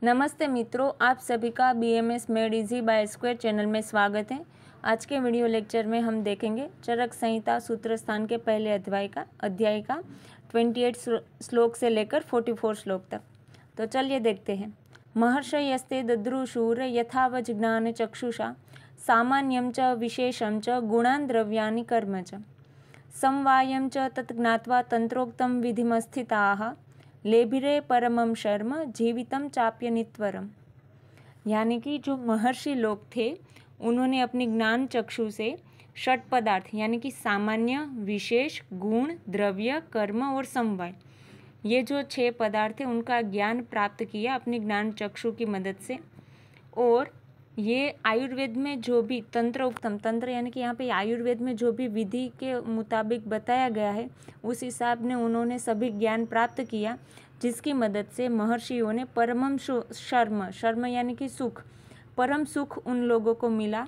नमस्ते मित्रों, आप सभी का BMS made easy bye square channel में स्वागत है। आज के वीडियो लेक्चर में हम देखेंगे चरक संहिता सूत्र स्थान के पहले अध्याय का 28 श्लोक से लेकर 44 श्लोक तक। तो चलिए देखते हैं। महर्षयस्ते दद्रुशूर यथावज ज्ञान चक्षुषा सामान्यं च विशेषं च गुणान् द्रव्याणि कर्म च समवायं च तत् ज्ञात्वा तंत्रोक्तं विधिमस्थिताः लेभिरे परमं शर्म जीवितम चाप्य नित्वरम। यानी कि जो महर्षि लोग थे उन्होंने अपनी ज्ञान चक्षु से षट पदार्थ यानी कि सामान्य, विशेष, गुण, द्रव्य, कर्म और समवाय, ये जो 6 पदार्थ है उनका ज्ञान प्राप्त किया अपनी ज्ञान चक्षु की मदद से। और ये आयुर्वेद में जो भी तंत्रोक्तम, तंत्र यानी कि यहाँ पे आयुर्वेद में जो भी विधि के मुताबिक बताया गया है उस हिसाब ने उन्होंने सभी ज्ञान प्राप्त किया, जिसकी मदद से महर्षियों ने परमम शर्म, शर्म यानी कि सुख, परम सुख उन लोगों को मिला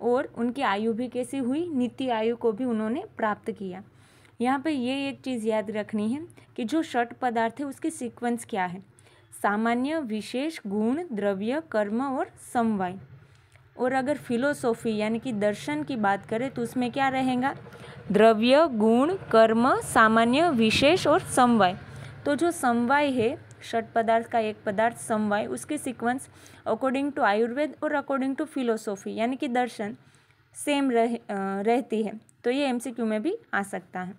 और उनकी आयु भी कैसी हुई, नित्य आयु को भी उन्होंने प्राप्त किया। यहाँ पे ये एक चीज़ याद रखनी है कि जो षट पदार्थ है उसकी सीक्वेंस क्या है, सामान्य, विशेष, गुण, द्रव्य, कर्म और समवाय। और अगर फिलोसॉफी यानी कि दर्शन की बात करें तो उसमें क्या रहेगा, द्रव्य, गुण, कर्म, सामान्य, विशेष और समवाय। तो जो समवाय है, षट पदार्थ का एक पदार्थ समवाय, उसकी सीक्वेंस अकॉर्डिंग टू आयुर्वेद और अकॉर्डिंग टू फिलोसॉफी यानी कि दर्शन सेम रहती है। तो ये MCQ में भी आ सकता है।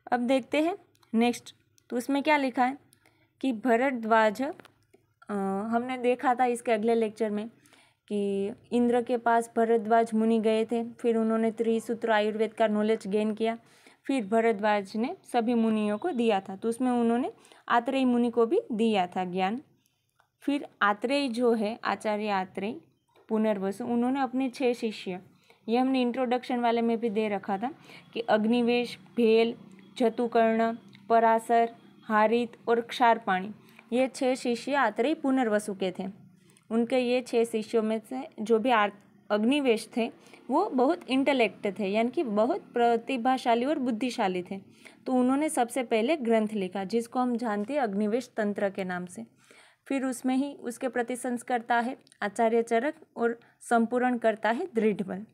अब देखते हैं नेक्स्ट। तो उसमें क्या लिखा है कि भरद्वाज, हमने देखा था इसके अगले लेक्चर में कि इंद्र के पास भरद्वाज मुनि गए थे, फिर उन्होंने त्रिसूत्र आयुर्वेद का नॉलेज गेन किया, फिर भरद्वाज ने सभी मुनियों को दिया था। तो उसमें उन्होंने आत्रेय मुनि को भी दिया था ज्ञान। फिर आत्रेय जो है, आचार्य आत्रेय पुनर्वसु, उन्होंने अपने 6 शिष्य, ये हमने इंट्रोडक्शन वाले में भी दे रखा था कि अग्निवेश, भेल, जतुकर्ण, पराशर, हारित और क्षारपाणी, ये 6 शिष्य आत्रेय पुनर्वसु के थे। उनके ये 6 शिष्यों में से जो भी अग्निवेश थे वो बहुत इंटेलेक्ट थे, यानी कि बहुत प्रतिभाशाली और बुद्धिशाली थे। तो उन्होंने सबसे पहले ग्रंथ लिखा जिसको हम जानते हैं अग्निवेश तंत्र के नाम से। फिर उसमें ही उसके प्रति संस्कर्ता है आचार्य चरक और संपूर्ण करता है दृढ़बल।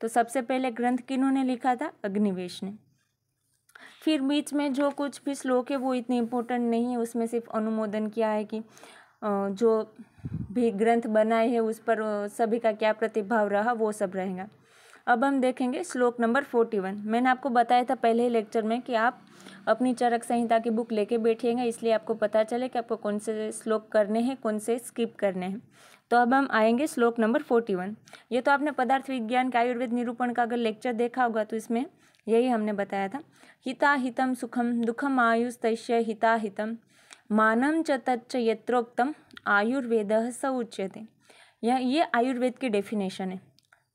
तो सबसे पहले ग्रंथ किन्होंने लिखा था, अग्निवेश ने। फिर बीच में जो कुछ भी श्लोक है वो इतने इम्पोर्टेंट नहीं है, उसमें सिर्फ अनुमोदन किया है कि जो भी ग्रंथ बनाए हैं उस पर सभी का क्या प्रतिभाव रहा, वो सब रहेगा। अब हम देखेंगे श्लोक नंबर 41। मैंने आपको बताया था पहले ही लेक्चर में कि आप अपनी चरक संहिता की बुक लेके बैठिएगा, इसलिए आपको पता चले कि आपको कौन से श्लोक करने हैं, कौन से स्किप करने हैं। तो अब हम आएंगे श्लोक नंबर 41। ये तो आपने पदार्थ विज्ञान का आयुर्वेद निरूपण का अगर लेक्चर देखा होगा तो इसमें यही हमने बताया था। हिता हितम सुखम दुखम आयुस्तैश्य हिता हितम मानम च तच्च यत्रोक्तम आयुर्वेदः स उच्यते। ये आयुर्वेद की डेफिनेशन है।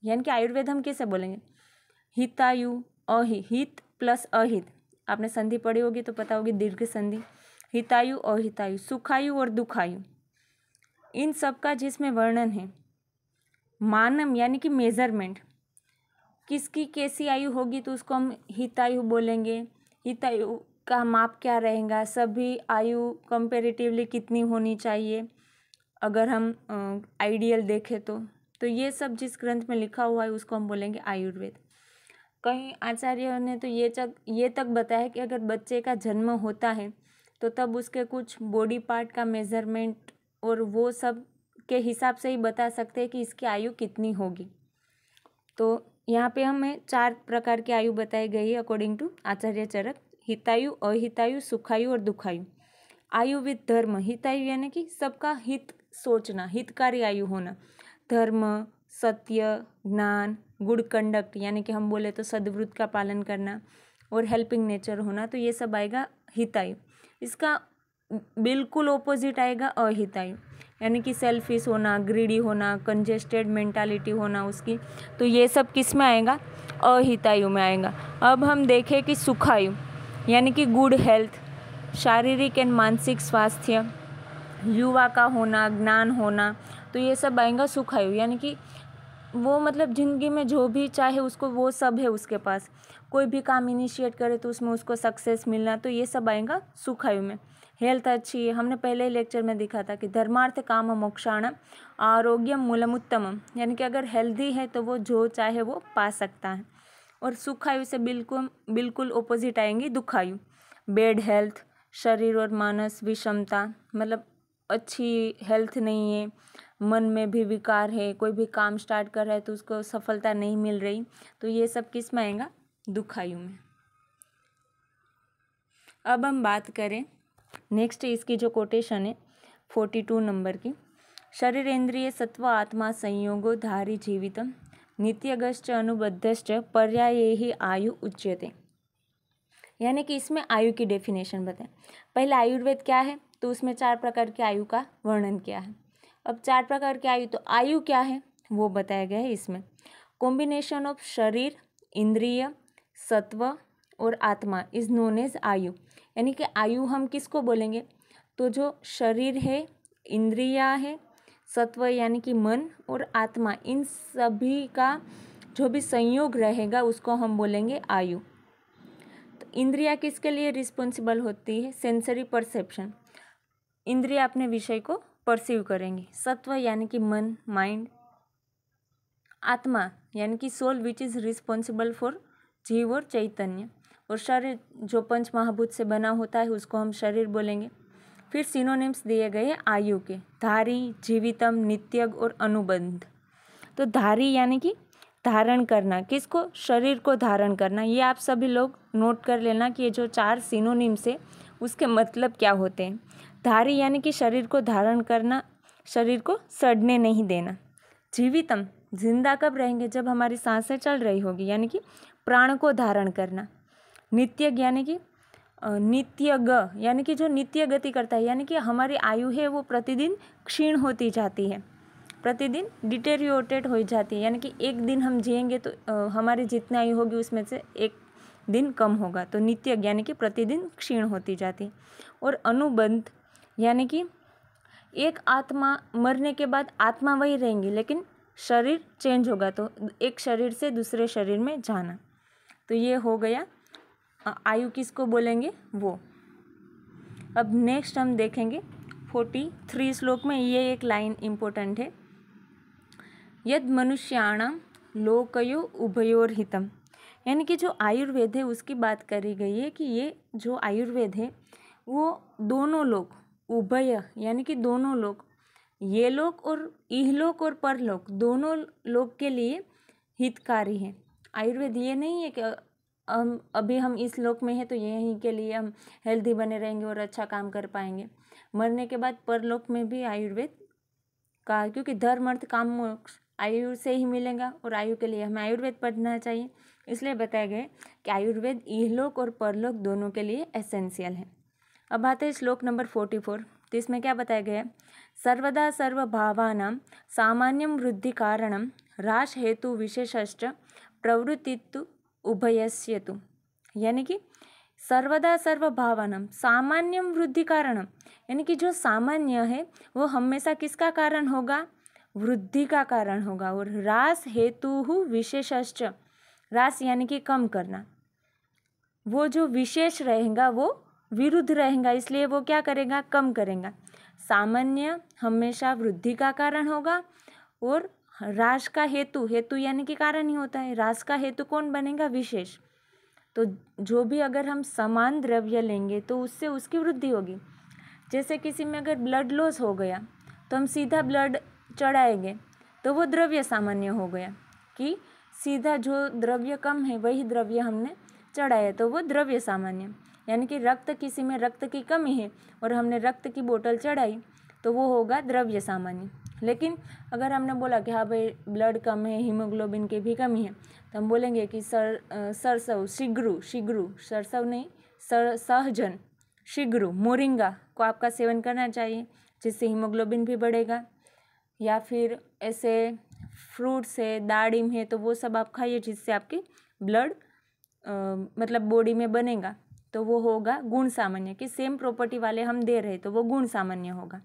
यानी कि आयुर्वेद हम कैसे बोलेंगे, हितायु, हित प्लस अहित, आपने संधि पढ़ी होगी तो पता होगी, दीर्घ संधि, हितायु, अहितायु, सुखायु और दुखायु, इन सब का जिसमें वर्णन है। मानम यानी कि मेजरमेंट, किसकी कैसी आयु होगी तो उसको हम हितायु बोलेंगे। हितायु का माप क्या रहेगा, सभी आयु कंपेरेटिवली कितनी होनी चाहिए अगर हम आइडियल देखें तो ये सब जिस ग्रंथ में लिखा हुआ है उसको हम बोलेंगे आयुर्वेद। कई आचार्यों ने तो ये तक बताया कि अगर बच्चे का जन्म होता है तो तब उसके कुछ बॉडी पार्ट का मेजरमेंट और वो सब के हिसाब से ही बता सकते हैं कि इसकी आयु कितनी होगी। तो यहाँ पे हमें 4 प्रकार की आयु बताई गई है अकॉर्डिंग टू आचार्य चरक, हितायु, अहितायु, सुखायु और दुखायु। आयु विद धर्म, हितायु यानी कि सबका हित सोचना, हितकारी आयु होना, धर्म, सत्य, ज्ञान, गुड कंडक्ट यानी कि हम बोले तो सद्वृत्त का पालन करना और हेल्पिंग नेचर होना, तो ये सब आएगा हितायु। इसका बिल्कुल ऑपोजिट आएगा अहितायु, यानी कि सेल्फिश होना, ग्रीडी होना, कंजेस्टेड मेंटालिटी होना उसकी, तो ये सब किस में आएगा, अहितायु में आएगा। अब हम देखें कि सुखायु यानी कि गुड हेल्थ, शारीरिक एंड मानसिक स्वास्थ्य, युवा का होना, ज्ञान होना, तो ये सब आएगा सुखायु, यानी कि वो मतलब ज़िंदगी में जो भी चाहे उसको वो सब है उसके पास, कोई भी काम इनिशिएट करे तो उसमें उसको सक्सेस मिलना, तो ये सब आएगा सुखायु में। हेल्थ अच्छी है, हमने पहले ही लेक्चर में दिखा था कि धर्मार्थ काम मोक्षाणम आरोग्यम मूलम उत्तमम, यानी कि अगर हेल्दी है तो वो जो चाहे वो पा सकता है। और सुखायु से बिल्कुल बिल्कुल ओपोजिट आएंगी दुखायु, बैड हेल्थ, शरीर और मानस विषमता, मतलब अच्छी हेल्थ नहीं है, मन में भी विकार है, कोई भी काम स्टार्ट कर रहा है तो उसको सफलता नहीं मिल रही, तो ये सब किस में आएगा? दुखायु में। अब हम बात करें नेक्स्ट, इसकी जो कोटेशन है 42 नंबर की, शरीरेन्द्रिय सत्व आत्मा संयोगो धारी जीवितम नित्यगश्च अनुबद्धश्च पर्याये ही आयु उच्यते। यानी कि इसमें आयु की डेफिनेशन बताएं। पहले आयुर्वेद क्या है, तो उसमें 4 प्रकार की आयु का वर्णन किया है। अब 4 प्रकार की आयु, तो आयु क्या है वो बताया गया है इसमें। कॉम्बिनेशन ऑफ शरीर, इंद्रिय, सत्व और आत्मा इज नोन एज आयु। यानी कि आयु हम किसको बोलेंगे, तो जो शरीर है, इंद्रिया है, सत्व यानी कि मन और आत्मा, इन सभी का जो भी संयोग रहेगा उसको हम बोलेंगे आयु। तो इंद्रिया किसके लिए रिस्पॉन्सिबल होती है? सेंसरी परसेप्शन, इंद्रिया अपने विषय को परसीव करेंगे। सत्व यानी कि मन, माइंड। आत्मा यानी कि soul which is responsible for जीव और चैतन्य। और शरीर जो पंच महाभूत से बना होता है उसको हम शरीर बोलेंगे। फिर सिनोनिम्स दिए गए आयु के, धारी, जीवितम, नित्यग और अनुबंध। तो धारी यानी कि धारण करना, किसको? शरीर को धारण करना। ये आप सभी लोग नोट कर लेना कि ये जो 4 सिनोनिम्स है उसके मतलब क्या होते हैं। धारी यानी कि शरीर को धारण करना, शरीर को सड़ने नहीं देना। जीवितम, जिंदा कब रहेंगे? जब हमारी सांसें चल रही होगी, यानी कि प्राण को धारण करना। नित्यग यानी कि नित्यग यानी कि जो नित्य गति करता है, यानी कि हमारी आयु है वो प्रतिदिन क्षीण होती जाती है, प्रतिदिन डिटेरियोरेटेड हो जाती है। यानी कि एक दिन हम जिएंगे तो हमारी जितनी आयु होगी उसमें से एक दिन कम होगा, तो नित्यग यानी कि प्रतिदिन क्षीण होती जाती है। और अनुबंध यानी कि एक आत्मा मरने के बाद आत्मा वही रहेंगी लेकिन शरीर चेंज होगा, तो एक शरीर से दूसरे शरीर में जाना। तो ये हो गया आयु किसको बोलेंगे वो। अब नेक्स्ट हम देखेंगे 43 श्लोक में, ये एक लाइन इम्पोर्टेंट है, यद मनुष्याणाम लोकयो उभयोर हितम। यानी कि जो आयुर्वेद है उसकी बात करी गई है कि ये जो आयुर्वेद है वो दोनों लोग, उभय यानी कि दोनों लोग, ये लोग और इहलोक और परलोक, दोनों लोग के लिए हितकारी है। आयुर्वेद ये नहीं है कि अभी हम इस लोक में हैं तो यहीं के लिए हम हेल्दी बने रहेंगे और अच्छा काम कर पाएंगे। मरने के बाद परलोक में भी आयुर्वेद का, क्योंकि धर्म अर्थ काम मोक्ष आयु से ही मिलेगा और आयु के लिए हमें आयुर्वेद पढ़ना चाहिए, इसलिए बताया गया कि आयुर्वेद इहलोक और परलोक दोनों के लिए एसेंशियल है। अब आते हैं श्लोक नंबर 44। तो इसमें क्या बताया गया है? सर्वदा सर्वभावानां सामान्यं वृद्धि कारणं ह्रास हेतु विशेषश्च प्रवृत्तित्व उभयस्यतु। यानी कि सर्वदा सर्वभावानां सामान्यं वृद्धि कारणम, यानी कि जो सामान्य है वो हमेशा किसका कारण होगा? वृद्धि का कारण होगा। और ह्रास हेतु विशेषश्च, ह्रास यानी कि कम करना, वो जो विशेष रहेगा वो विरुद्ध रहेगा, इसलिए वो क्या करेगा? कम करेगा। सामान्य हमेशा वृद्धि का कारण होगा और ह्रास का हेतु, हेतु यानी कि कारण ही होता है, ह्रास का हेतु कौन बनेगा? विशेष। तो जो भी अगर हम समान द्रव्य लेंगे तो उससे उसकी वृद्धि होगी। जैसे किसी में अगर ब्लड लॉस हो गया तो हम सीधा ब्लड चढ़ाएंगे तो वो द्रव्य सामान्य हो गया, कि सीधा जो द्रव्य कम है वही द्रव्य हमने चढ़ाया तो वो द्रव्य सामान्य। यानी कि रक्त, किसी में रक्त की कमी है और हमने रक्त की बोतल चढ़ाई तो वो होगा द्रव्य सामान्य। लेकिन अगर हमने बोला कि हाँ भाई ब्लड कम है, हीमोग्लोबिन की भी कमी है, तो हम बोलेंगे कि सरसव, शिग्रू, सरसव नहीं, सहजन, शिग्रू, मोरिंगा को आपका सेवन करना चाहिए, जिससे हीमोग्लोबिन भी बढ़ेगा। या फिर ऐसे फ्रूट्स है, दाड़िम है, तो वो सब आप खाइए जिससे आपकी ब्लड मतलब बॉडी में बनेगा, तो वो होगा गुण सामान्य, कि सेम प्रॉपर्टी वाले हम दे रहे तो वो गुण सामान्य होगा।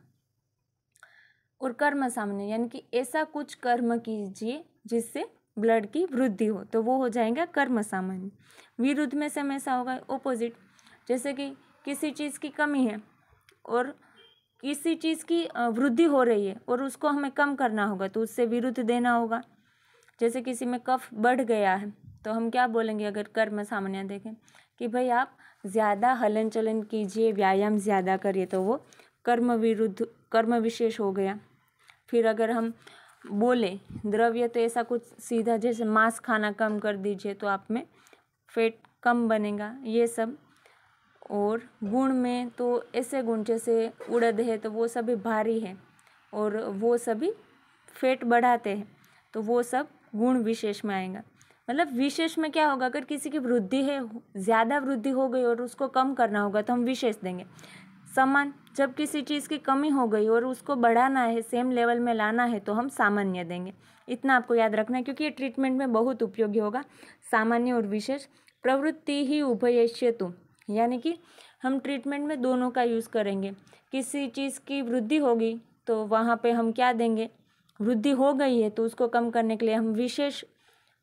और कर्म सामान्य यानी कि ऐसा कुछ कर्म कीजिए जिससे ब्लड की वृद्धि हो, तो वो हो जाएगा कर्म सामान्य। विरुद्ध में से हमेशा होगा ऑपोजिट, जैसे कि किसी चीज़ की कमी है और किसी चीज़ की वृद्धि हो रही है और उसको हमें कम करना होगा, तो उससे विरुद्ध देना होगा। जैसे किसी में कफ बढ़ गया है तो हम क्या बोलेंगे, अगर कर्म सामान्य देखें कि भाई आप ज़्यादा हलन चलन कीजिए, व्यायाम ज़्यादा करिए, तो वो कर्म विरुद्ध कर्म विशेष हो गया। फिर अगर हम बोले द्रव्य तो ऐसा कुछ सीधा, जैसे मांस खाना कम कर दीजिए तो आप में फैट कम बनेगा, ये सब। और गुण में तो ऐसे गुण जैसे उड़द है तो वो सभी भारी है और वो सभी फैट बढ़ाते हैं, तो वो सब गुण विशेष में आएगा। मतलब विशेष में क्या होगा, अगर किसी की वृद्धि है, ज़्यादा वृद्धि हो गई और उसको कम करना होगा तो हम विशेष देंगे। समान, जब किसी चीज़ की कमी हो गई और उसको बढ़ाना है, सेम लेवल में लाना है, तो हम सामान्य देंगे। इतना आपको याद रखना है क्योंकि ये ट्रीटमेंट में बहुत उपयोगी होगा। सामान्य और विशेष। प्रवृत्ति ही उभयश्यतु, यानी कि हम ट्रीटमेंट में दोनों का यूज़ करेंगे। किसी चीज़ की वृद्धि होगी तो वहाँ पे हम क्या देंगे, वृद्धि हो गई है तो उसको कम करने के लिए हम विशेष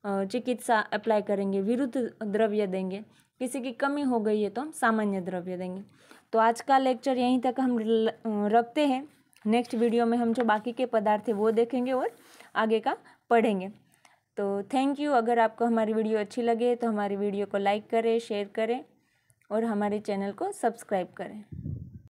चिकित्सा अप्लाई करेंगे, विरुद्ध द्रव्य देंगे। किसी की कमी हो गई है तो हम सामान्य द्रव्य देंगे। तो आज का लेक्चर यहीं तक हम रखते हैं। नेक्स्ट वीडियो में हम जो बाकी के पदार्थ है वो देखेंगे और आगे का पढ़ेंगे। तो थैंक यू। अगर आपको हमारी वीडियो अच्छी लगे तो हमारी वीडियो को लाइक करें, शेयर करें और हमारे चैनल को सब्सक्राइब करें।